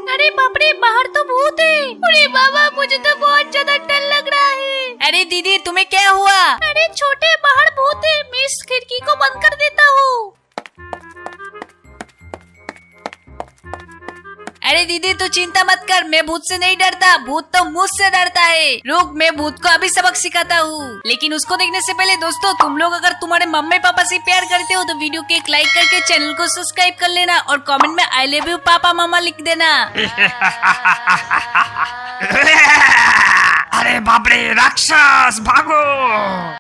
अरे बाप रे, बाहर तो भूत है। अरे बाबा, मुझे तो बहुत ज्यादा डर लग रहा है। अरे दीदी, तुम्हें क्या हुआ? अरे छोटे, बाहर भूत है। मैं इस खिड़की को बंद कर देता हूँ। अरे दीदी, तू चिंता मत कर, मैं भूत से नहीं डरता, भूत तो मुझसे डरता है। रुक, मैं भूत को अभी सबक सिखाता हूँ। लेकिन उसको देखने से पहले दोस्तों, तुम लोग अगर तुम्हारे मम्मी पापा से प्यार करते हो तो वीडियो को एक लाइक करके चैनल को सब्सक्राइब कर लेना और कमेंट में आई लव यू पापा मामा लिख देना। अरे बाप रे, राक्षस भागो।